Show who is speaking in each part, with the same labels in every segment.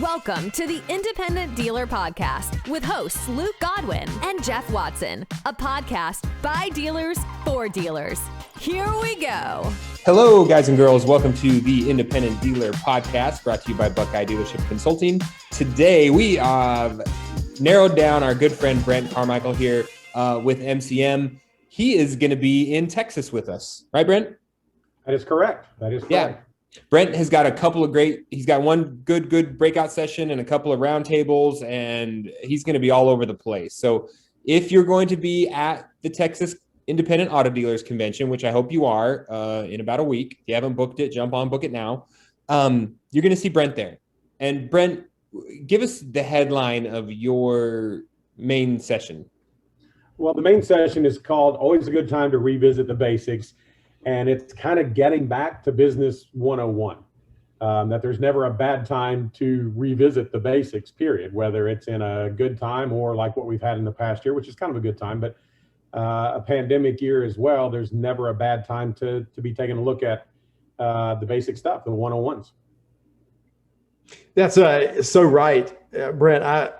Speaker 1: Welcome to the Independent Dealer Podcast with hosts Luke Godwin and Jeff Watson, a podcast by dealers for dealers. Here we go.
Speaker 2: Hello, guys and girls. Welcome to the Independent Dealer Podcast, brought to you by Buckeye Dealership Consulting. Today, we have narrowed down our good friend Brent Carmichael here with NCM. He is going to be in Texas with us. Right, Brent?
Speaker 3: That is correct.
Speaker 2: Yeah. Brent has got he's got one good breakout session and a couple of roundtables, and he's going to be all over the place. So if you're going to be at the Texas Independent Auto Dealers Convention, which I hope you are in about a week, if you haven't booked it, jump on, book it now. You're going to see Brent there. And Brent, give us the headline of your main session.
Speaker 3: Well, the main session is called Always a Good Time to Revisit the Basics. And it's kind of getting back to business 101, that there's never a bad time to revisit the basics, period, whether it's in a good time or like what we've had in the past year, which is kind of a good time, but a pandemic year as well. There's never a bad time to be taking a look at the basic stuff, the 101s.
Speaker 4: That's so right, Brent.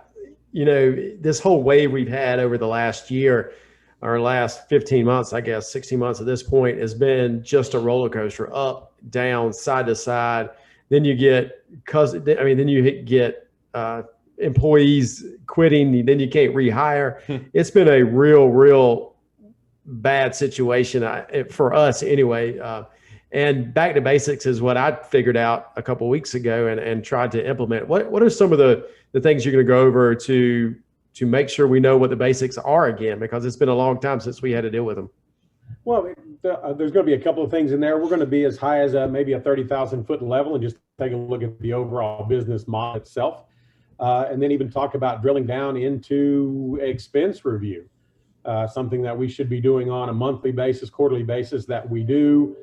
Speaker 4: This whole wave we've had over the last year, our last 15 months, I guess 16 months at this point, has been just a roller coaster, up, down, side to side. Then you get employees quitting, then you can't rehire. It's been a real bad situation for us anyway. And back to basics is what I figured out a couple of weeks ago and tried to implement. What are some of the things you're going to go over to make sure we know what the basics are again, because it's been a long time since we had to deal with them?
Speaker 3: Well, there's going to be a couple of things in there. We're going to be as high as maybe a 30,000 foot level and just take a look at the overall business model itself. And then even talk about drilling down into expense review, something that we should be doing on a monthly basis, quarterly basis that we do.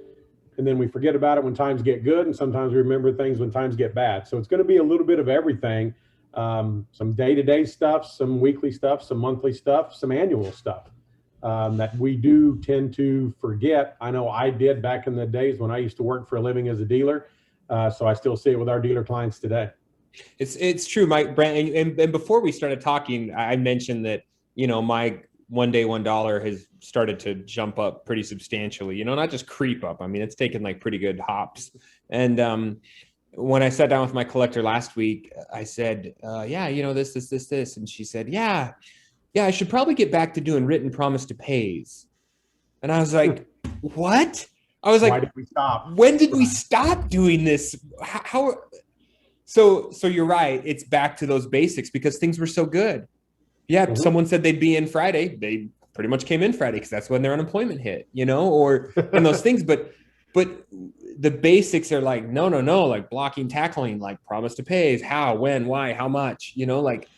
Speaker 3: And then we forget about it when times get good. And sometimes we remember things when times get bad. So it's going to be a little bit of everything. Some day-to-day stuff, some weekly stuff, some monthly stuff, some annual stuff that we do tend to forget. I know I did back in the days when I used to work for a living as a dealer. So I still see it with our dealer clients today.
Speaker 2: It's true, Mike, Brent. And before we started talking, I mentioned that, my one day $1 has started to jump up pretty substantially, not just creep up. I mean, it's taken like pretty good hops. And when I sat down with my collector last week, I said, this. And she said, yeah, I should probably get back to doing written promise to pays. And I was like, what? I was like,
Speaker 3: why did we stop?
Speaker 2: When did we stop doing this? So you're right. It's back to those basics because things were so good. Yeah. Mm-hmm. Someone said they'd be in Friday. They pretty much came in Friday because that's when their unemployment hit, or and those things. But the basics are like, no, like blocking, tackling, like promise to pays, how, when, why, how much, like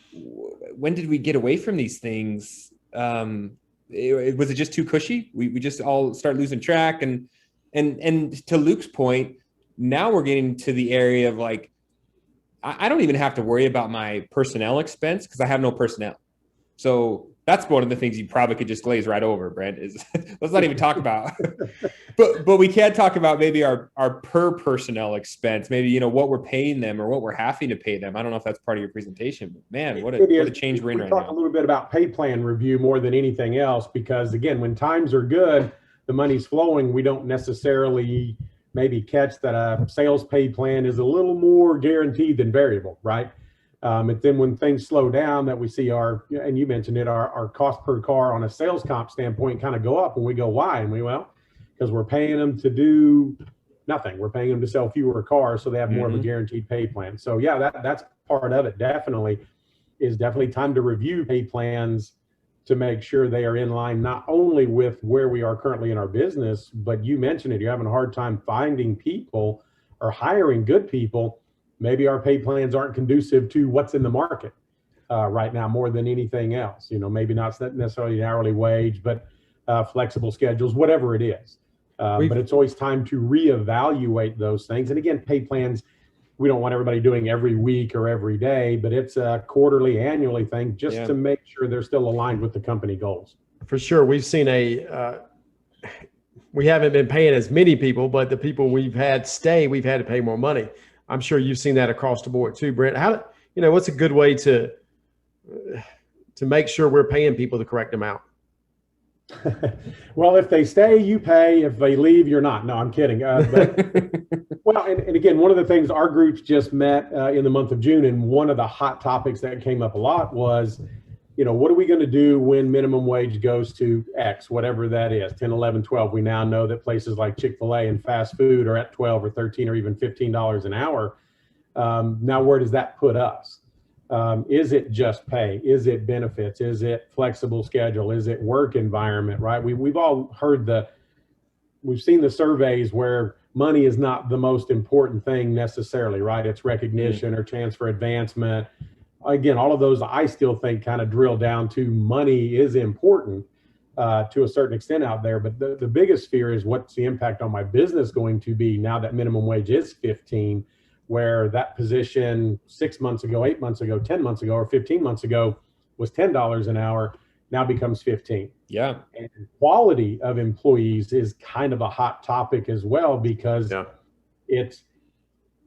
Speaker 2: when did we get away from these things? Was it just too cushy? We just all start losing track. And to Luke's point, now we're getting to the area of like, I don't even have to worry about my personnel expense because I have no personnel. So that's one of the things you probably could just glaze right over, Brent, is let's not even talk about, but we can talk about maybe our per personnel expense, maybe, what we're paying them or what we're having to pay them. I don't know if that's part of your presentation, but man, what a change we're in right now.
Speaker 3: We talk a little bit about pay plan review more than anything else, because again, when times are good, the money's flowing. We don't necessarily maybe catch that a sales pay plan is a little more guaranteed than variable, right? And then when things slow down that we see and you mentioned it, our cost per car on a sales comp standpoint kind of go up, and we go, why? And because we're paying them to do nothing. We're paying them to sell fewer cars, so they have more of a guaranteed pay plan. So yeah, that's part of it. Definitely time to review pay plans to make sure they are in line, not only with where we are currently in our business, but you mentioned it, you're having a hard time finding people or hiring good people. Maybe our pay plans aren't conducive to what's in the market right now more than anything else. Maybe not necessarily an hourly wage, but flexible schedules, whatever it is. But it's always time to reevaluate those things. And again, pay plans, we don't want everybody doing every week or every day, but it's a quarterly, annually thing just to make sure they're still aligned with the company goals.
Speaker 4: For sure. We've seen we haven't been paying as many people, but the people we've had stay, we've had to pay more money. I'm sure you've seen that across the board too, Brent. What's a good way to make sure we're paying people the correct amount?
Speaker 3: Well, if they stay, you pay. If they leave, you're not. No, I'm kidding. Well, and again, one of the things our groups just met in the month of June, and one of the hot topics that came up a lot was, what are we going to do when minimum wage goes to X, whatever that is, 10, 11, 12. We now know that places like Chick-fil-A and fast food are at 12 or 13 or even $15 an hour. Now, where does that put us? Is it just pay? Is it benefits? Is it flexible schedule? Is it work environment, right? We've all heard we've seen the surveys where money is not the most important thing necessarily, right? It's recognition or chance for advancement. Again, all of those I still think kind of drill down to money is important to a certain extent out there. But the biggest fear is what's the impact on my business going to be now that minimum wage is 15, where that position 6 months ago, 8 months ago, 10 months ago, or 15 months ago was $10 an hour, now becomes 15.
Speaker 2: Yeah.
Speaker 3: And quality of employees is kind of a hot topic as well, because I'm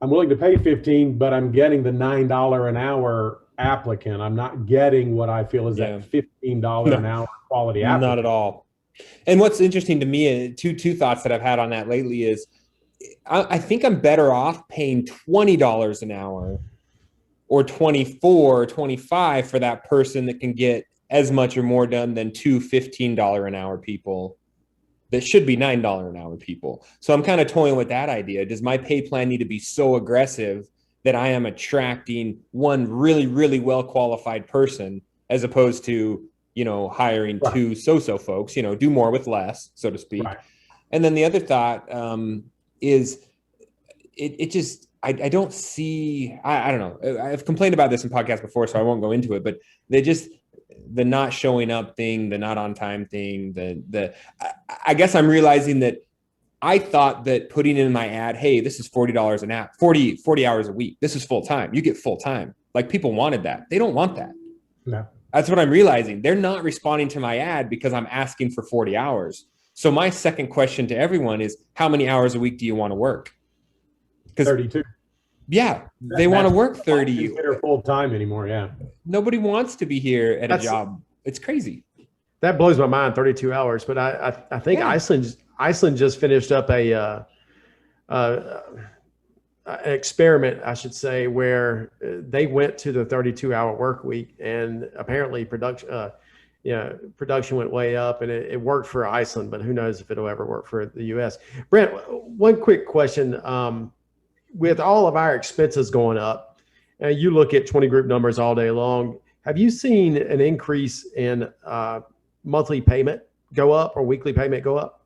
Speaker 3: willing to pay 15, but I'm getting the $9 an hour applicant. I'm not getting what I feel is that $15 an hour quality applicant.
Speaker 2: Not at all. And what's interesting to me, two thoughts that I've had on that lately is, I think I'm better off paying $20 an hour or 24 or 25 for that person that can get as much or more done than two $15 an hour people that should be $9 an hour people. So I'm kind of toying with that idea. Does my pay plan need to be so aggressive that I am attracting one really, really well-qualified person as opposed to, hiring two so-so folks, do more with less, so to speak. Right. And then the other thought, is it just, I don't see, I don't know. I've complained about this in podcasts before, so I won't go into it, but the not showing up thing, the not on time thing, I guess I'm realizing that I thought that putting in my ad, hey, this is $40 an hour, 40 hours a week. This is full time. You get full time. Like people wanted that. They don't want that.
Speaker 3: No.
Speaker 2: That's what I'm realizing. They're not responding to my ad because I'm asking for 40 hours. So my second question to everyone is, how many hours a week do you want to work?
Speaker 3: 32.
Speaker 2: Yeah, they want to work 30.
Speaker 3: Consider full time anymore. Yeah.
Speaker 2: Nobody wants to be here at a job. It's crazy.
Speaker 4: That blows my mind, 32 hours. But I think Iceland just finished up an experiment, I should say, where they went to the 32-hour work week, and apparently production went way up, and it worked for Iceland, but who knows if it'll ever work for the U.S. Brent, one quick question. With all of our expenses going up, you look at 20 group numbers all day long, have you seen an increase in monthly payment go up or weekly payment go up?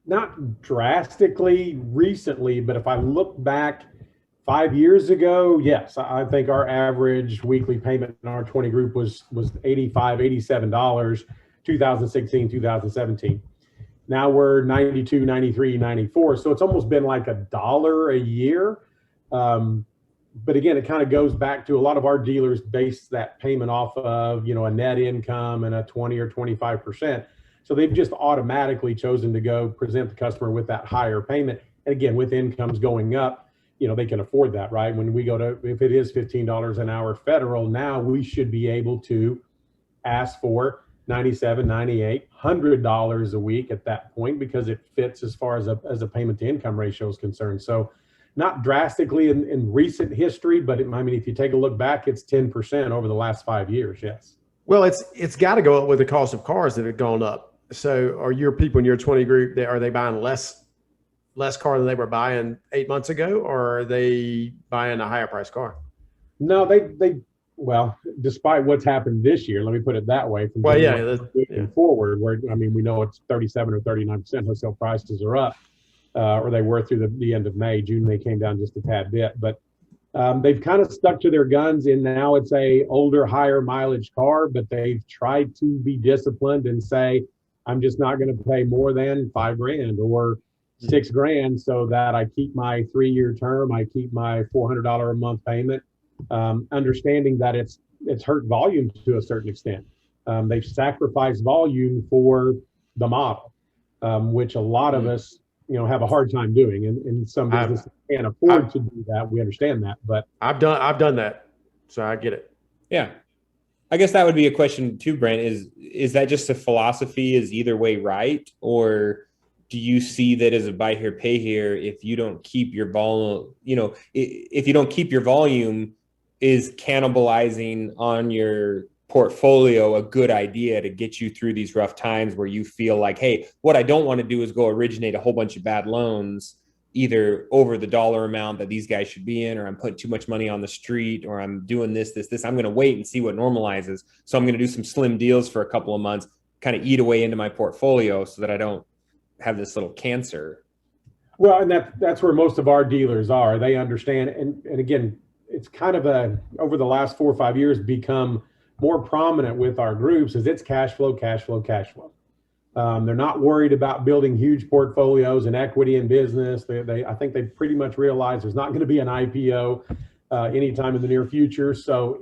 Speaker 3: Not drastically recently, but if I look back 5 years ago, yes, I think our average weekly payment in our 20 group was $85, $87, 2016, 2017. Now we're 92, 93, 94. So it's almost been like $1 a year. But again, it kind of goes back to a lot of our dealers base that payment off of, a net income and a 20 or 25%. So they've just automatically chosen to go present the customer with that higher payment. And again, with incomes going up, they can afford that, right? When we go to, if it is $15 an hour federal, now we should be able to ask for $97, $98, $100 a week at that point, because it fits as far as a payment to income ratio is concerned. So not drastically in recent history, but if you take a look back, it's 10% over the last 5 years. Yes.
Speaker 4: Well, it's got to go up with the cost of cars that have gone up. So are your people in your 20 group, are they buying less car than they were buying 8 months ago, or are they buying a higher price car?
Speaker 3: No, well, despite what's happened this year, let me put it that way. From moving forward, where we know it's 37 or 39% wholesale prices are up, or they were through the end of May. June they came down just a tad bit, but they've kind of stuck to their guns. And now it's a older, higher mileage car, but they've tried to be disciplined and say, I'm just not going to pay more than $5,000 or $6,000, so that I keep my 3-year term, I keep my $400 a month payment. Understanding that it's hurt volume to a certain extent. They've sacrificed volume for the model, which a lot of us, have a hard time doing. And some businesses can't afford to do that. We understand that, but
Speaker 4: I've done that. So I get it.
Speaker 2: Yeah. I guess that would be a question too, Brent, is that just a philosophy, is either way right? Or do you see that as a buy here, pay here, if you don't keep your volume, if you don't keep your volume, is cannibalizing on your portfolio a good idea to get you through these rough times where you feel like, hey, what I don't want to do is go originate a whole bunch of bad loans, either over the dollar amount that these guys should be in, or I'm putting too much money on the street, or I'm doing this. I'm going to wait and see what normalizes. So I'm going to do some slim deals for a couple of months, kind of eat away into my portfolio so that I don't have this little cancer.
Speaker 3: Well, and that's where most of our dealers are. They understand. And again, it's kind of over the last 4 or 5 years, become more prominent with our groups is it's cash flow, cash flow, cash flow. They're not worried about building huge portfolios and equity in business. I think they pretty much realize there's not going to be an IPO anytime in the near future. So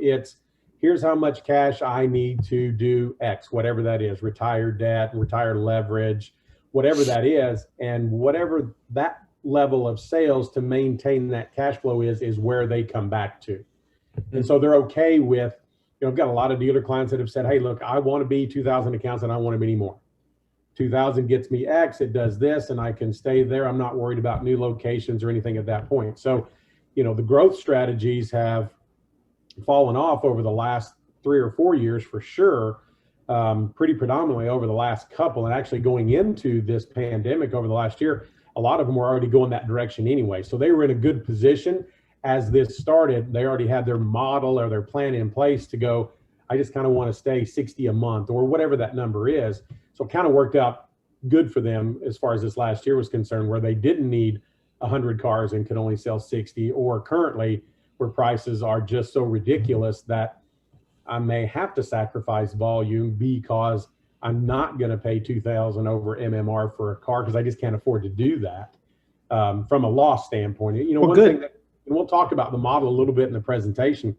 Speaker 3: here's how much cash I need to do X, whatever that is, retire debt, retire leverage, whatever that is. And whatever that level of sales to maintain that cash flow is where they come back to. And so they're okay with, I've got a lot of dealer clients that have said, hey, look, I want to be 2,000 accounts and I want to be any more. 2,000 gets me X, it does this, and I can stay there. I'm not worried about new locations or anything at that point. So, the growth strategies have fallen off over the last 3 or 4 years for sure, pretty predominantly over the last couple. And actually going into this pandemic over the last year, a lot of them were already going that direction anyway. So they were in a good position as this started. They already had their model or their plan in place to go, I just kind of want to stay 60 a month or whatever that number is. So it kind of worked out good for them as far as this last year was concerned, where they didn't need 100 cars and could only sell 60, or currently where prices are just so ridiculous that I may have to sacrifice volume because I'm not going to pay $2,000 over MMR for a car because I just can't afford to do that from a loss standpoint. One thing that, and we'll talk about the model a little bit in the presentation,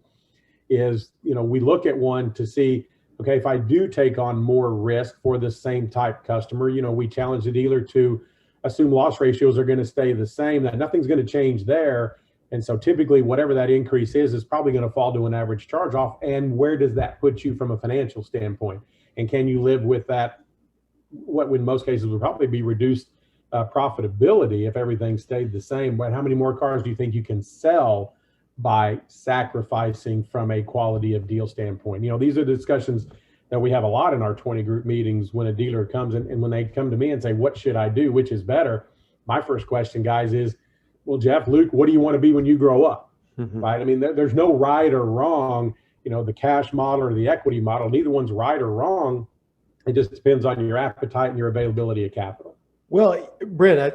Speaker 3: is, we look at one to see, okay, if I do take on more risk for the same type customer, we challenge the dealer to assume loss ratios are going to stay the same, that nothing's going to change there. And so typically whatever that increase is probably going to fall to an average charge off. And where does that put you from a financial standpoint? And can you live with that, what in most cases would probably be reduced profitability if everything stayed the same? But how many more cars do you think you can sell by sacrificing from a quality of deal standpoint? These are discussions that we have a lot in our 20 group meetings when a dealer comes in, and when they come to me and say, what should I do? Which is better? My first question, guys, is, well, Jeff, Luke, what do you want to be when you grow up? Mm-hmm. Right? I mean, there's no right or wrong, the cash model or the equity model, neither one's right or wrong. It just depends on your appetite and your availability of capital.
Speaker 4: Well, Brent,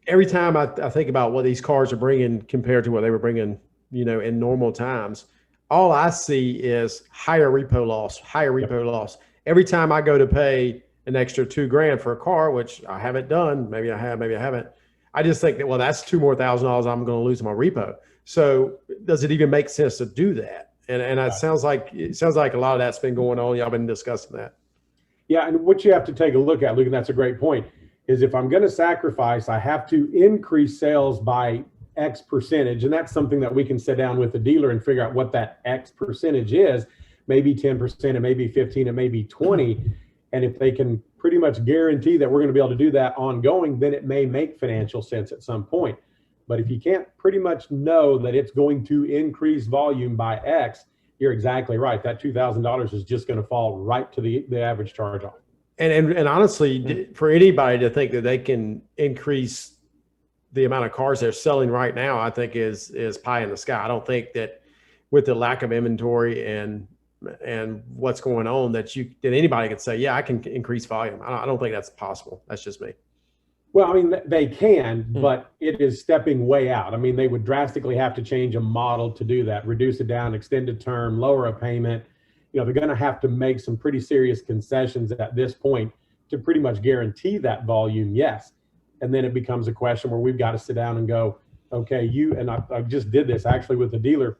Speaker 4: every time I think about what these cars are bringing compared to what they were bringing, in normal times, all I see is higher repo loss. Every time I go to pay an extra $2,000 for a car, which I haven't done, maybe I have, maybe I haven't, I just think that, well, that's $2,000 more I'm going to lose in my repo. So does it even make sense to do that? And it sounds like a lot of that's been going on. Y'all been discussing that.
Speaker 3: Yeah, and what you have to take a look at, Luke, and that's a great point, is if I'm going to sacrifice, I have to increase sales by X percentage. And that's something that we can sit down with the dealer and figure out what that X percentage is. Maybe 10%, it may be 15, it may be 20. And if they can pretty much guarantee that we're going to be able to do that ongoing, then it may make financial sense at some point. But if you can't pretty much know that it's going to increase volume by X, you're exactly right. That $2,000 is just going to fall right to the average charge off.
Speaker 4: And honestly, for anybody to think that they can increase the amount of cars they're selling right now, I think is pie in the sky. I don't think that with the lack of inventory and what's going on that anybody could say, yeah, I can increase volume. I don't think that's possible. That's just me.
Speaker 3: Well, I mean, they can, but it is stepping way out. I mean, they would drastically have to change a model to do that, reduce it down, extended term, lower a payment. They're going to have to make some pretty serious concessions at this point to pretty much guarantee that volume, yes. And then it becomes a question where we've got to sit down and go, okay, I just did this actually with a dealer,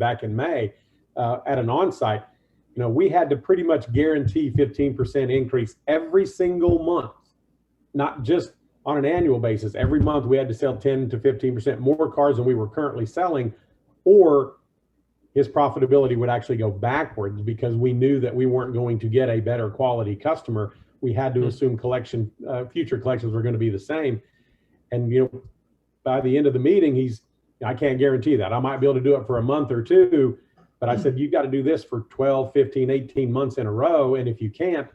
Speaker 3: back in May at an on-site. We had to pretty much guarantee 15% increase every single month. Not just on an annual basis, every month we had to sell 10 to 15% more cars than we were currently selling, or his profitability would actually go backwards because we knew that we weren't going to get a better quality customer. We had to assume future collections were going to be the same. And, by the end of the meeting, I can't guarantee that. I might be able to do it for a month or two, but I said, you've got to do this for 12, 15, 18 months in a row. And if you can't,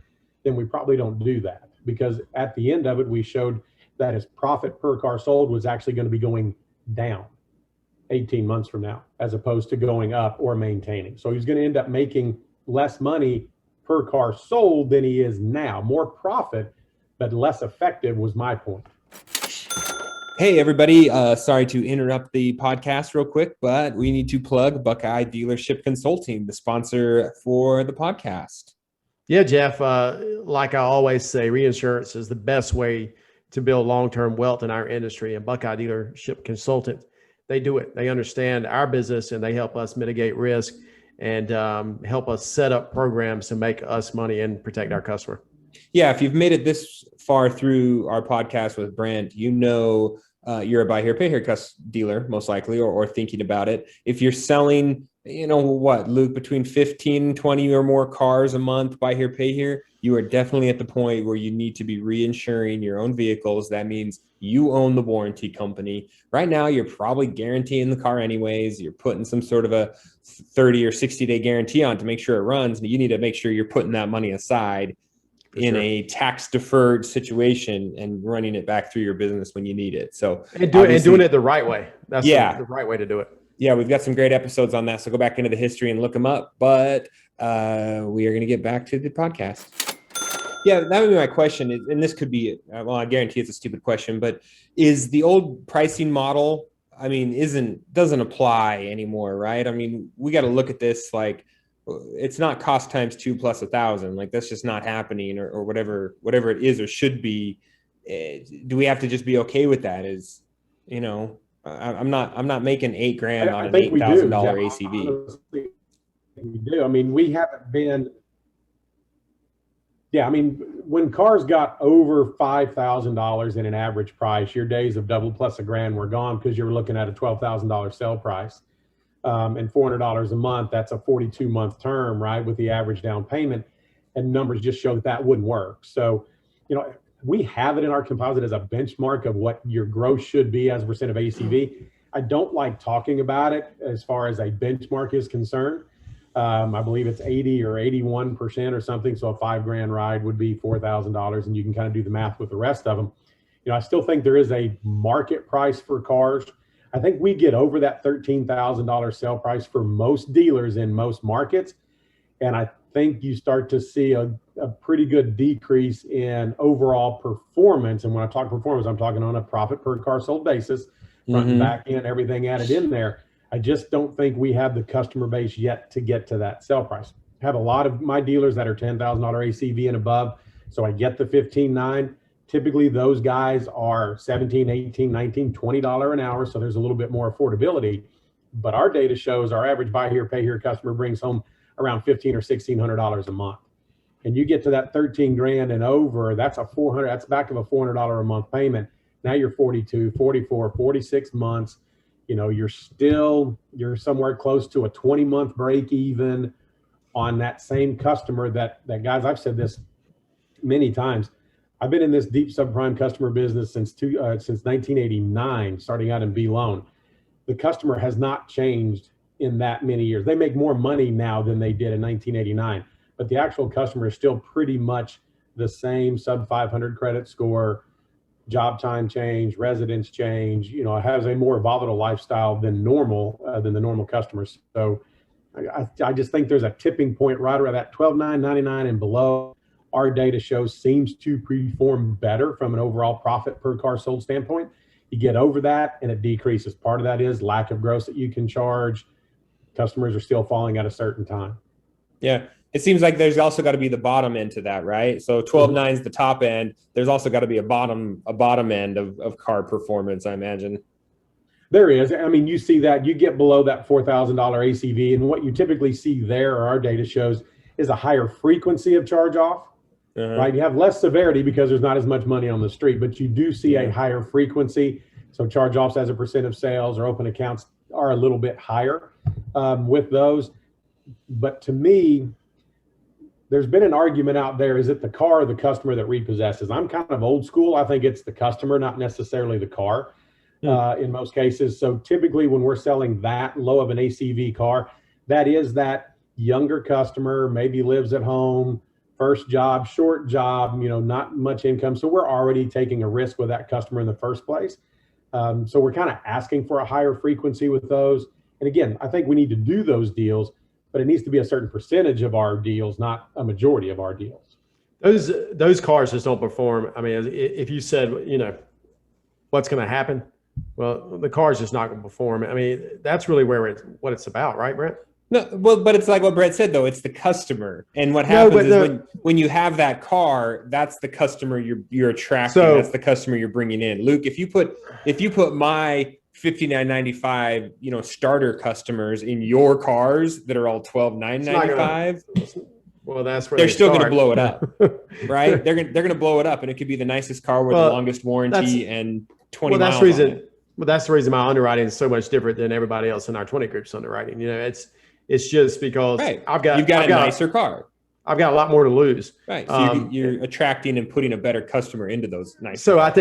Speaker 3: then we probably don't do that, because at the end of it, we showed that his profit per car sold was actually going to be going down 18 months from now, as opposed to going up or maintaining. So he's going to end up making less money per car sold than he is now. More profit, but less effective was my point.
Speaker 2: Hey, everybody. Sorry to interrupt the podcast real quick, but we need to plug Buckeye Dealership Consulting, the sponsor for the podcast.
Speaker 4: Yeah, Jeff, like I always say, reinsurance is the best way to build long-term wealth in our industry. And Buckeye Dealership Consultant, they do it. They understand our business, and they help us mitigate risk and help us set up programs to make us money and protect our customer.
Speaker 2: Yeah, if you've made it this far through our podcast with Brent, you're a buy here, pay here dealer, most likely, or thinking about it. If you're selling, Luke, between 15, 20 or more cars a month, buy here, pay here, you are definitely at the point where you need to be reinsuring your own vehicles. That means you own the warranty company. Right now, you're probably guaranteeing the car anyways. You're putting some sort of a 30 or 60-day guarantee on to make sure it runs. And you need to make sure you're putting that money aside in a tax deferred situation and running it back through your business when you need it. So
Speaker 4: doing it the right way. That's the right way to do it.
Speaker 2: Yeah, we've got some great episodes on that. So go back into the history and look them up. But we are going to get back to the podcast. Yeah, that would be my question. And this could be, I guarantee it's a stupid question, but is the old pricing model, doesn't apply anymore, right? We got to look at this like, it's not cost times 2 plus 1,000. Like, that's just not happening, or whatever it is or should be. Do we have to just be okay with that? I'm not making $8,000 on an $8,000 ACV.
Speaker 3: Honestly, we do. We haven't been. Yeah, when cars got over $5,000 in an average price, your days of double plus $1,000 were gone, because you were looking at a $12,000 sale price. And $400 a month, that's a 42-month term, right, with the average down payment. And numbers just show that wouldn't work. So, we have it in our composite as a benchmark of what your gross should be as a percent of ACV. I don't like talking about it as far as a benchmark is concerned. I believe it's 80 or 81% or something. So a $5,000 ride would be $4,000, and you can kind of do the math with the rest of them. I still think there is a market price for cars. I think we get over that $13,000 sale price for most dealers in most markets. And I think you start to see a pretty good decrease in overall performance. And when I talk performance, I'm talking on a profit per car sold basis, front and back end, everything added in there. I just don't think we have the customer base yet to get to that sale price. I have a lot of my dealers that are $10,000 ACV and above. So I get the $15,900. Typically, those guys are $17, $18, $19, $20 an hour. So there's a little bit more affordability. But our data shows our average buy here, pay here customer brings home around $1,500 or $1,600 a month. And you get to that $13,000 and over, that's back of a $400 a month payment. Now you're 42, 44, 46 months. You're somewhere close to a 20-month break even on that same customer that guys, I've said this many times. I've been in this deep subprime customer business since 1989, starting out in B loan. The customer has not changed in that many years. They make more money now than they did in 1989, but the actual customer is still pretty much the same, sub 500 credit score, job time change, residence change, has a more volatile lifestyle than the normal customers. So I just think there's a tipping point right around that $12,999 and below. Our data shows seems to perform better from an overall profit per car sold standpoint. You get over that and it decreases. Part of that is lack of gross that you can charge. Customers are still falling at a certain time.
Speaker 2: Yeah. It seems like there's also got to be the bottom end to that, right? So 12.9 is the top end. There's also got to be a bottom end of car performance, I imagine.
Speaker 3: There is. You see that you get below that $4,000 ACV, and what you typically see there, or our data shows, is a higher frequency of charge off. right? You have less severity because there's not as much money on the street, but you do see a higher frequency. So charge-offs as a percent of sales or open accounts are a little bit higher with those. But to me, there's been an argument out there, is it the car or the customer that repossesses? I'm kind of old school. I think it's the customer, not necessarily the car in most cases. So typically when we're selling that low of an ACV car, that is that younger customer, maybe lives at home, first job, short job, not much income. So we're already taking a risk with that customer in the first place. So we're kind of asking for a higher frequency with those. And again, I think we need to do those deals, but it needs to be a certain percentage of our deals, not a majority of our deals.
Speaker 4: Those cars just don't perform. I mean, if you said, what's going to happen? Well, the car's just not going to perform. I mean, that's really what it's about, right, Brent?
Speaker 2: No, well, but it's like what Brett said, though. It's the customer, and what happens is when you have that car, that's the customer you're attracting. That's the customer you're bringing in. Luke, if you put my $59.95, starter customers in your cars that are all $12,995,
Speaker 4: well, that's where
Speaker 2: they're still going to blow it up, right? They're going to blow it up, and it could be the nicest car with the longest warranty and 20 miles.
Speaker 4: That's the reason my underwriting is so much different than everybody else in our 20 group's underwriting. It's just because you've got a nicer car. I've got a lot more to lose. Right.
Speaker 2: So you're attracting and putting a better customer into those nice.
Speaker 4: So cars.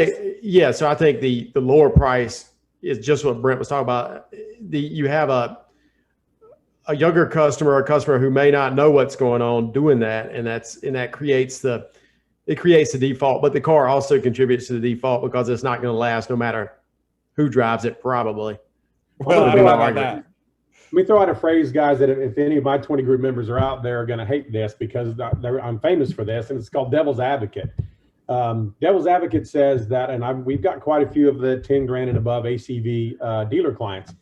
Speaker 4: I think the lower price is just what Brent was talking about. You have a younger customer, a customer who may not know what's going on doing that. And that creates the default, but the car also contributes to the default because it's not going to last no matter who drives it, probably.
Speaker 2: Well, I don't know about that.
Speaker 3: Let me throw out a phrase, guys, that if any of my 20 group members are out there are going to hate this because I'm famous for this, and it's called devil's advocate. Devil's advocate says that, and we've got quite a few of the 10 grand and above ACV dealer clients.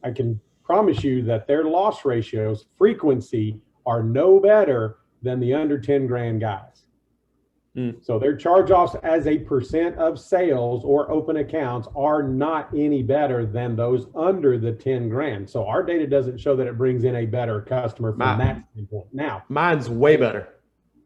Speaker 3: I can promise you that their loss ratios, frequency, are no better than the under 10 grand guys. So their charge-offs as a percent of sales or open accounts are not any better than those under the 10 grand. So our data doesn't show that it brings in a better customer from that standpoint. Now,
Speaker 4: mine's way better.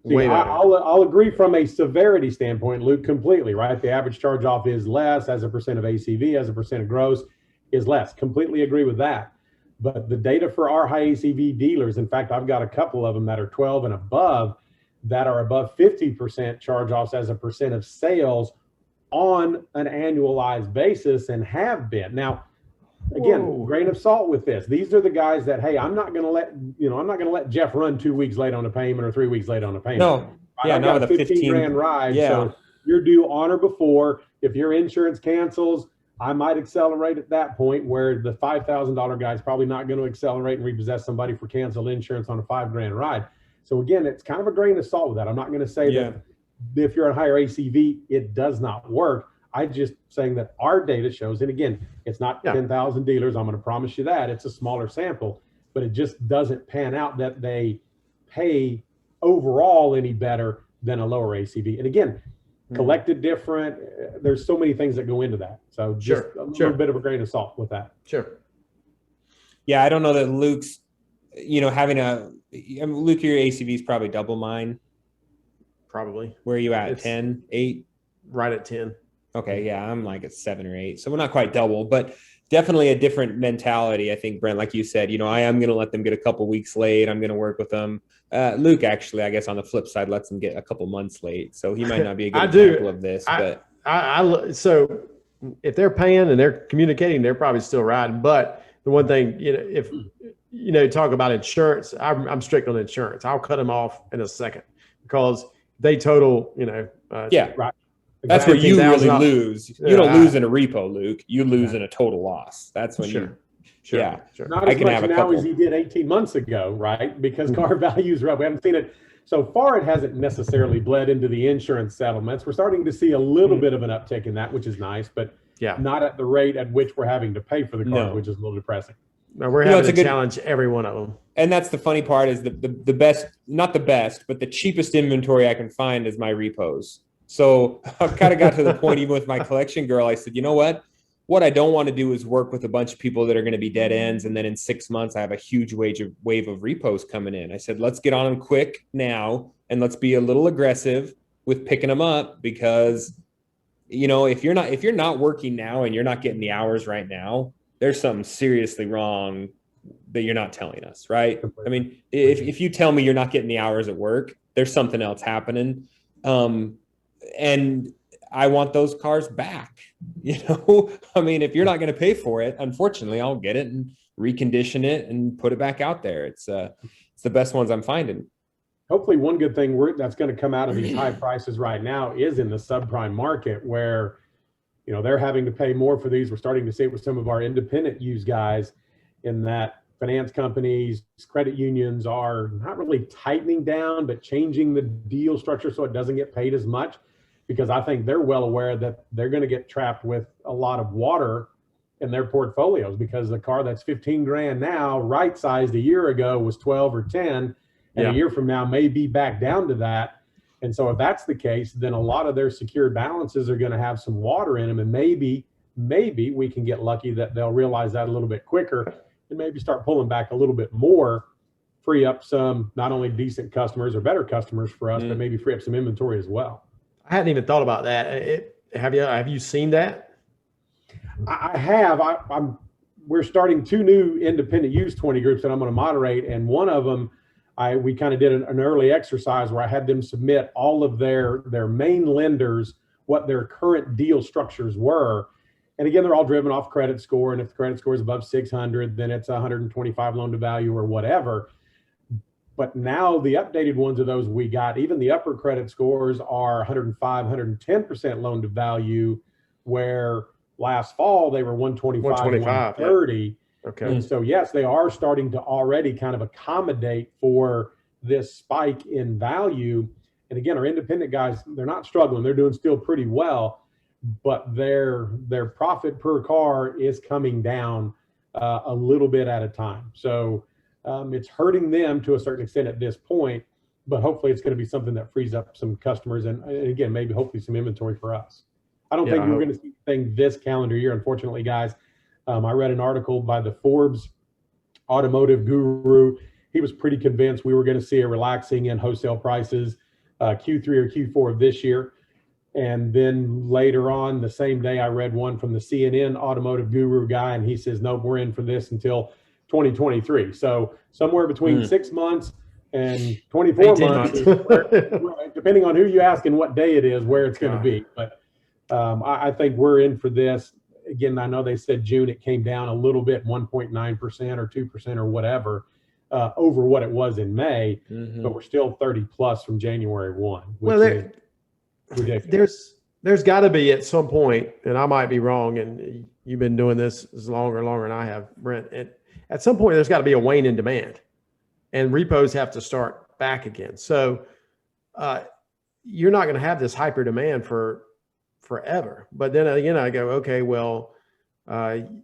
Speaker 3: Way better. I'll agree from a severity standpoint, Luke, completely, right? The average charge-off is less as a percent of ACV, as a percent of gross is less. Completely agree with that. But the data for our high ACV dealers, in fact, I've got a couple of them that are 12 and above, that are above 50% charge-offs as a percent of sales on an annualized basis and have been. Now, again, grain of salt with this. These are the guys that, hey, I'm not going to let Jeff run 2 weeks late on a payment or 3 weeks late on a payment.
Speaker 2: No. Yeah,
Speaker 3: I've got a 15 grand ride. Yeah. So you're due on or before. If your insurance cancels, I might accelerate at that point where the $5,000 guy is probably not going to accelerate and repossess somebody for canceled insurance on a $5 grand ride. So again, it's kind of a grain of salt with that. I'm not going to say that if you're on higher ACV, it does not work. I'm just saying that our data shows, and again, it's not 10,000 dealers. I'm going to promise you that. It's a smaller sample, but it just doesn't pan out that they pay overall any better than a lower ACV. And again, collected different. There's so many things that go into that. So just a little bit of a grain of salt with that.
Speaker 4: Sure.
Speaker 2: Yeah, I don't know that Luke's, Luke, your ACV is probably double mine.
Speaker 4: Probably.
Speaker 2: Where are you at? 10, 8?
Speaker 4: Right at 10.
Speaker 2: Okay, yeah, I'm like at 7 or 8. So we're not quite double, but definitely a different mentality. I think, Brent, like you said, I am going to let them get a couple weeks late. I'm going to work with them. Luke, actually, I guess on the flip side, lets them get a couple months late. So he might not be a good example of this.
Speaker 4: So if they're paying and they're communicating, they're probably still riding. But the one thing, if talk about insurance, I'm strict on insurance. I'll cut them off in a second because they total,
Speaker 2: right. That's where you really lose. You don't lose in a repo, Luke. You lose in a total loss. That's when
Speaker 3: Sure. Not as much now as he did 18 months ago, right? Because car values are up. We haven't seen it. So far, it hasn't necessarily bled into the insurance settlements. We're starting to see a little bit of an uptick in that, which is nice, but not at the rate at which we're having to pay for the car, which is a little depressing.
Speaker 4: No, we're having to challenge every one of them.
Speaker 2: And that's the funny part is the best, not the best, but the cheapest inventory I can find is my repos. So I've kind of got to the point, even with my collection girl, I said, you know what? what I don't want to do is work with a bunch of people that are going to be dead ends. And then in 6 months, I have a huge wave of repos coming in. I said, let's get on them quick now. And let's be a little aggressive with picking them up, because, if you're not working now and you're not getting the hours right now, there's something seriously wrong that you're not telling us, right? I mean, if you tell me you're not getting the hours at work, there's something else happening. And I want those cars back. I mean, if you're not going to pay for it, unfortunately, I'll get it and recondition it and put it back out there. It's the best ones I'm finding. Hopefully,
Speaker 3: one good thing that's going to come out of these high prices right now is in the subprime market, where they're having to pay more for these. We're starting to see it with some of our independent used guys, in that finance companies, credit unions are not really tightening down, but changing the deal structure so it doesn't get paid as much, because I think they're well aware that they're going to get trapped with a lot of water in their portfolios, because the car that's 15 grand now, right sized a year ago, was 12 or 10, and a year from now may be back down to that. And so if that's the case, then a lot of their secured balances are going to have some water in them, and maybe we can get lucky that they'll realize that a little bit quicker and maybe start pulling back a little bit more, free up some not only decent customers or better customers for us, but maybe free up some inventory as well.
Speaker 4: I hadn't even thought about that. Have you seen that?
Speaker 3: I have. We're starting 2 new independent used 20 groups that I'm going to moderate, and one of them, we kind of did an early exercise where I had them submit all of their main lenders, what their current deal structures were. And again, they're all driven off credit score. And if the credit score is above 600, then it's 125 loan to value or whatever. But now the updated ones of those we got, even the upper credit scores are 105, 110% loan to value, where last fall they were 125, 130.
Speaker 4: Yeah. Okay.
Speaker 3: And so, yes, they are starting to already kind of accommodate for this spike in value. And again, our independent guys, they're not struggling. They're doing still pretty well, but their profit per car is coming down a little bit at a time. So it's hurting them to a certain extent at this point, but hopefully it's going to be something that frees up some customers and again, maybe hopefully some inventory for us. I don't think we're going to see anything this calendar year, unfortunately, guys. I read an article by the Forbes automotive guru. He was pretty convinced we were going to see a relaxing in wholesale prices Q3 or Q4 of this year. And then later on the same day, I read one from the CNN automotive guru guy, and he says, nope, we're in for this until 2023. So somewhere between 6 months and 24 months, depending on who you ask and what day it is, where it's going to be. But I think we're in for this. Again, I know they said June, it came down a little bit, 1.9% or 2% or whatever, over what it was in May, but we're still 30 plus from January 1.
Speaker 4: Well, there's got to be at some point, and I might be wrong, and you've been doing this longer than I have, Brent. At some point, there's got to be a wane in demand, and repos have to start back again. So you're not going to have this hyper demand for forever. But then again, I go, okay, well, they're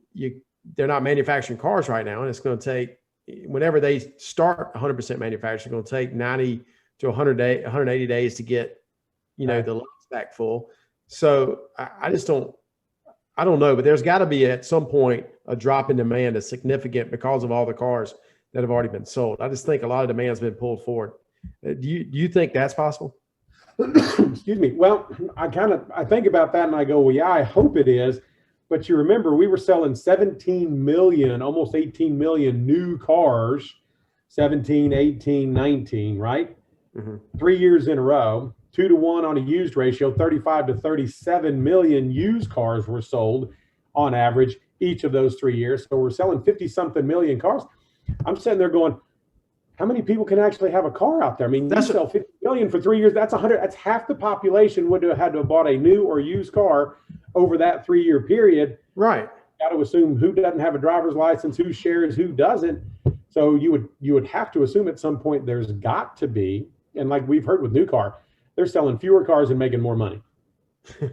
Speaker 4: not manufacturing cars right now, and it's going to take, whenever they start 100% manufacturing, it's going to take 90 to 180 days to get, the lots back full. So I don't know, but there's got to be at some point a drop in demand that's significant because of all the cars that have already been sold. I just think a lot of demand has been pulled forward. Do you think that's possible?
Speaker 3: Excuse me. Well, I think about that and I go, well, yeah, I hope it is. But you remember, we were selling 17 million, almost 18 million new cars, 17, 18, 19, right? 3 years in a row, 2-to-1 on a used ratio, 35 to 37 million used cars were sold on average each of those 3 years. So we're selling 50 something million cars. I'm sitting there going, how many people can actually have a car out there? I mean, you sell 50 million for 3 years. That's half the population would have had to have bought a new or used car over that 3 year period.
Speaker 4: Right.
Speaker 3: Got to assume who doesn't have a driver's license, who shares, who doesn't. So you would have to assume at some point there's got to be, and like we've heard with new car, they're selling fewer cars and making more money.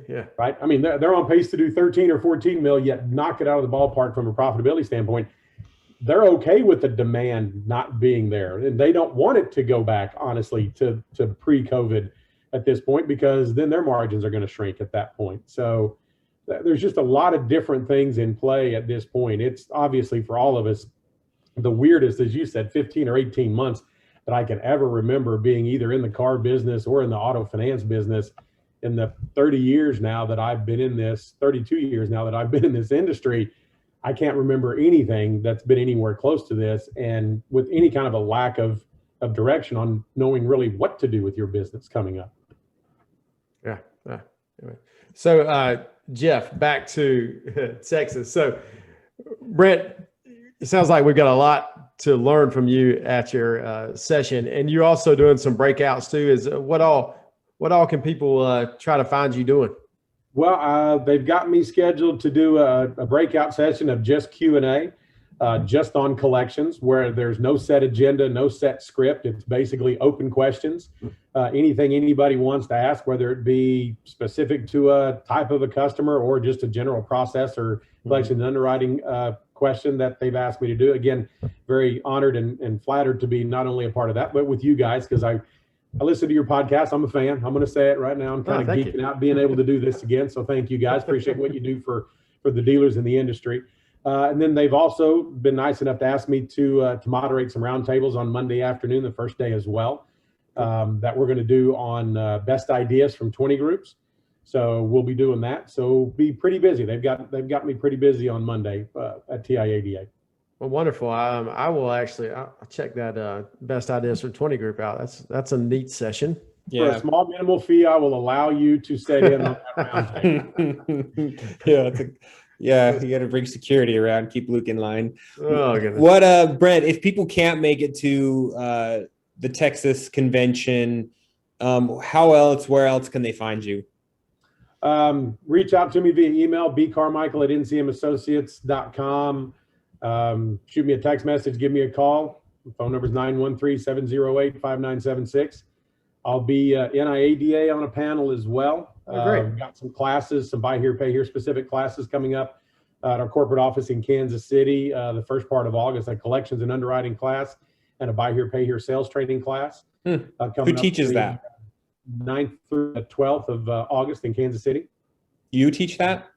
Speaker 4: Yeah.
Speaker 3: Right. I mean, they're on pace to do 13 or 14 mil, yet knock it out of the ballpark from a profitability standpoint. They're okay with the demand not being there, and they don't want it to go back, honestly, to pre-COVID at this point, because then their margins are going to shrink at that point. So there's just a lot of different things in play at this point. It's obviously for all of us the weirdest, as you said, 15 or 18 months that I can ever remember being either in the car business or in the auto finance business. In the 30 years now that I've been in this, 32 years now that I've been in this industry, I can't remember anything that's been anywhere close to this, and with any kind of a lack of direction on knowing really what to do with your business coming up.
Speaker 4: Yeah. So, Jeff, back to Texas. So, Brent, it sounds like we've got a lot to learn from you at your session, and you're also doing some breakouts too. Is what all can people try to find you doing?
Speaker 3: Well, they've got me scheduled to do a breakout session of just Q&A, just on collections, where there's no set agenda, no set script. It's basically open questions. Anything anybody wants to ask, whether it be specific to a type of a customer or just a general process or collection and underwriting question that they've asked me to do. Again, very honored and flattered to be not only a part of that, but with you guys, because I listen to your podcast. I'm a fan. I'm going to say it right now. I'm kind of geeking out being able to do this again. So thank you guys. Appreciate what you do for the dealers in the industry. And then they've also been nice enough to ask me to moderate some roundtables on Monday afternoon, the first day as well, that we're going to do on best ideas from 20 groups. So we'll be doing that. So be pretty busy. They've got me pretty busy on Monday at TIADA.
Speaker 4: Well, wonderful. I will actually, I'll check that best ideas for 20 group out. That's a neat session.
Speaker 3: Yeah. For a small minimal fee, I will allow you to sit in on that roundtable.
Speaker 2: Yeah, you got to bring security around, keep Luke in line.
Speaker 4: Oh, goodness.
Speaker 2: What, Brent, if people can't make it to the Texas convention, where else can they find you?
Speaker 3: Reach out to me via email, bcarmichael@ncmassociates.com. Shoot me a text message, give me a call. The phone number is 913-708-5976. I'll be NIADA on a panel as well. We've got some classes, some buy here, pay here specific classes coming up at our corporate office in Kansas City, the first part of August, a collections and underwriting class and a buy here, pay here sales training class.
Speaker 2: Who teaches that?
Speaker 3: 9th through the 12th of August in Kansas City.
Speaker 2: You teach that?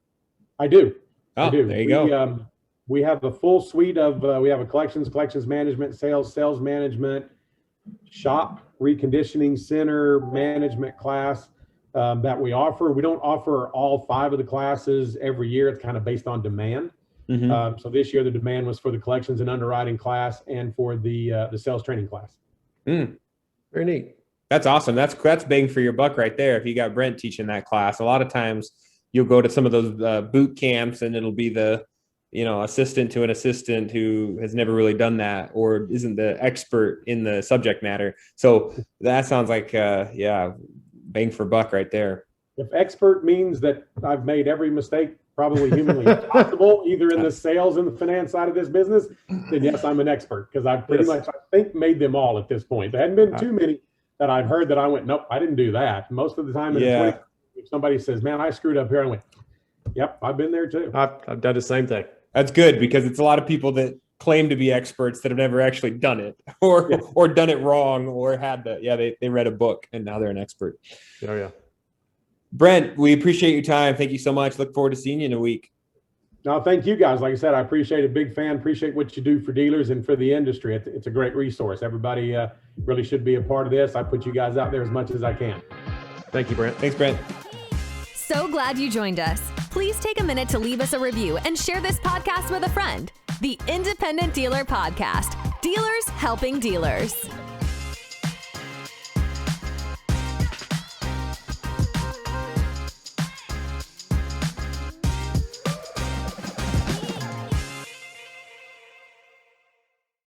Speaker 3: I do.
Speaker 2: Oh,
Speaker 3: I do.
Speaker 2: There you go.
Speaker 3: We have a full suite of, we have a collections management, sales management, shop reconditioning center management class that we offer. We don't offer all 5 of the classes every year. It's kind of based on demand. So this year the demand was for the collections and underwriting class and for the sales training class.
Speaker 4: Very neat.
Speaker 2: That's awesome. That's bang for your buck right there. If you got Brent teaching that class, a lot of times you'll go to some of those boot camps and it'll be the assistant to an assistant who has never really done that or isn't the expert in the subject matter. So that sounds like, bang for buck right there.
Speaker 3: If expert means that I've made every mistake probably humanly possible, either in the sales and the finance side of this business, then yes, I'm an expert, because I've pretty much, I think, made them all at this point. There hadn't been too many that I've heard that I went, nope, I didn't do that. Most of the time, if somebody says, man, I screwed up here, I went, yep, I've been there too.
Speaker 4: I've done the same thing.
Speaker 2: That's good, because it's a lot of people that claim to be experts that have never actually done it or done it wrong or had they read a book and now they're an expert.
Speaker 4: Oh yeah.
Speaker 2: Brent, we appreciate your time. Thank you so much. Look forward to seeing you in a week.
Speaker 3: No, thank you guys. Like I said, I appreciate it. Big fan. Appreciate what you do for dealers and for the industry. It's a great resource. Everybody really should be a part of this. I put you guys out there as much as I can.
Speaker 4: Thank you, Brent.
Speaker 2: Thanks, Brent.
Speaker 1: So glad you joined us. Please take a minute to leave us a review and share this podcast with a friend. The Independent Dealer Podcast. Dealers helping dealers.